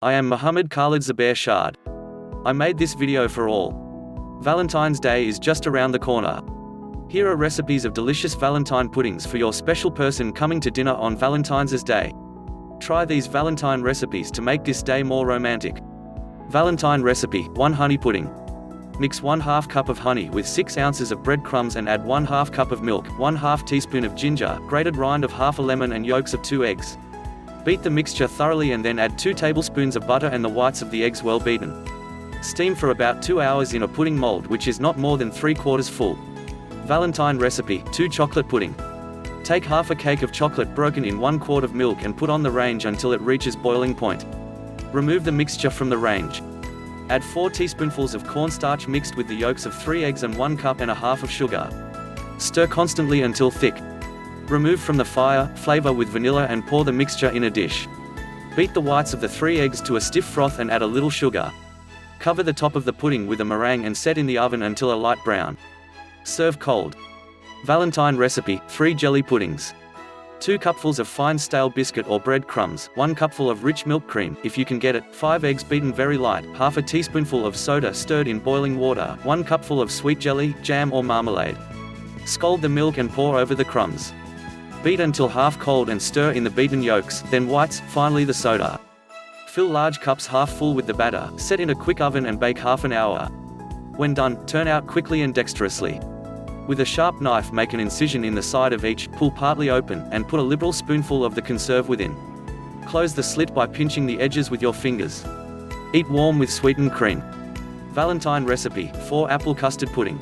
I am Muhammad KHALED ZUBAIR Shad. I made this video for all. Valentine's Day is just around the corner. Here are recipes of delicious Valentine puddings for your special person coming to dinner on Valentine's Day. Try these Valentine recipes to make this day more romantic. Valentine recipe: 1 honey pudding. Mix 1/2 cup of honey with 6 ounces of breadcrumbs and add 1/2 cup of milk, 1/2 teaspoon of ginger, grated rind of half a lemon and yolks of 2 eggs. Beat the mixture thoroughly and then add 2 tablespoons of butter and the whites of the eggs well beaten. Steam for about 2 hours in a pudding mold which is not more than 3/4 full. Valentine recipe: 2 chocolate pudding. Take half a cake of chocolate broken in 1 quart of milk and put on the range until it reaches boiling point. Remove the mixture from the range. Add 4 teaspoonfuls of cornstarch mixed with the yolks of 3 eggs and 1 cup and a half of sugar. Stir constantly until thick. Remove from the fire, flavor with vanilla and pour the mixture in a dish. Beat the whites of the 3 eggs to a stiff froth and add a little sugar. Cover the top of the pudding with a meringue and set in the oven until a light brown. Serve cold. Valentine recipe: 3 jelly puddings. 2 cupfuls of fine stale biscuit or bread crumbs, 1 cupful of rich milk cream if you can get it, 5 eggs beaten very light, half a teaspoonful of soda stirred in boiling water, 1 cupful of sweet jelly, jam or marmalade. Scald the milk and pour over the crumbs. Beat until half cold and stir in the beaten yolks, then whites, finally the soda. Fill large cups half full with the batter, set in a quick oven and bake half an hour. When done, turn out quickly and dexterously. With a sharp knife make an incision in the side of each, pull partly open, and put a liberal spoonful of the conserve within. Close the slit by pinching the edges with your fingers. Eat warm with sweetened cream. Valentine recipe: 4 apple custard pudding.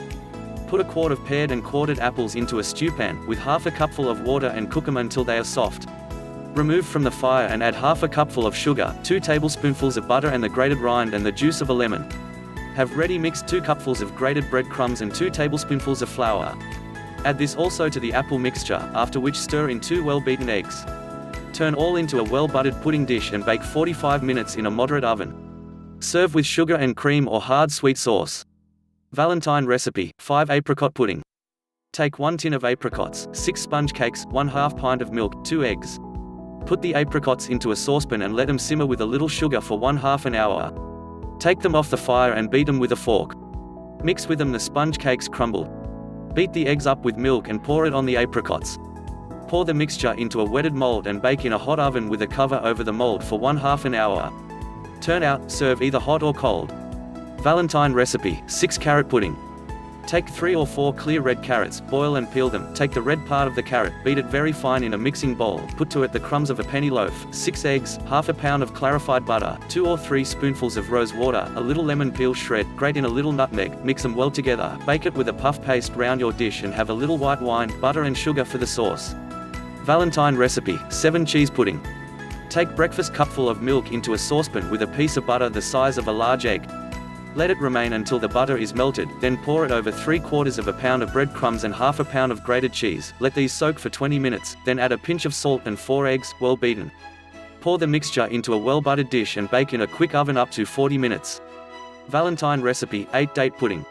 Put a quart of pared and quartered apples into a stewpan, with half a cupful of water and cook them until they are soft. Remove from the fire and add half a cupful of sugar, 2 tablespoonfuls of butter and the grated rind and the juice of a lemon. Have ready mixed 2 cupfuls of grated breadcrumbs and 2 tablespoonfuls of flour. Add this also to the apple mixture, after which stir in 2 well-beaten eggs. Turn all into a well-buttered pudding dish and bake 45 minutes in a moderate oven. Serve with sugar and cream or hard sweet sauce. Valentine recipe: 5 apricot pudding. Take 1 tin of apricots, 6 sponge cakes, 1/2 pint of milk, 2 eggs. Put the apricots into a saucepan and let them simmer with a little sugar for 1/2 an hour. Take them off the fire and beat them with a fork. Mix with them the sponge cakes crumbled. Beat the eggs up with milk and pour it on the apricots. Pour the mixture into a wetted mold and bake in a hot oven with a cover over the mold for 1/2 an hour. Turn out, serve either hot or cold. Valentine recipe: 6 carrot pudding. Take 3 or 4 clear red carrots, boil and peel them, take the red part of the carrot, beat it very fine in a mixing bowl, put to it the crumbs of a penny loaf, 6 eggs, half a pound of clarified butter, 2 or 3 spoonfuls of rose water, a little lemon peel shred, grate in a little nutmeg, mix them well together, bake it with a puff paste round your dish and have a little white wine, butter and sugar for the sauce. Valentine recipe: 7 cheese pudding. Take breakfast cupful of milk into a saucepan with a piece of butter the size of a large egg. Let it remain until the butter is melted, then pour it over 3/4 of a pound of breadcrumbs and half a pound of grated cheese. Let these soak for 20 minutes, then add a pinch of salt and 4 eggs, well beaten. Pour the mixture into a well-buttered dish and bake in a quick oven up to 40 minutes. Valentine recipe: 8 date pudding.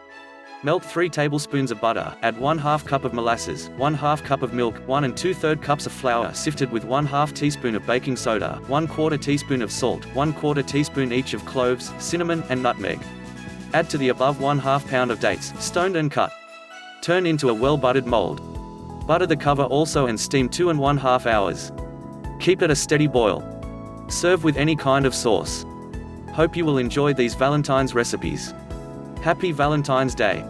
Melt 3 tablespoons of butter, add 1/2 cup of molasses, 1/2 cup of milk, 1 2/3 cups of flour sifted with 1/2 teaspoon of baking soda, 1/4 teaspoon of salt, 1/4 teaspoon each of cloves, cinnamon, and nutmeg. Add to the above 1/2 pound of dates, stoned and cut. Turn into a well-buttered mold. Butter the cover also and steam 2.5 hours. Keep at a steady boil. Serve with any kind of sauce. Hope you will enjoy these Valentine's recipes. Happy Valentine's Day!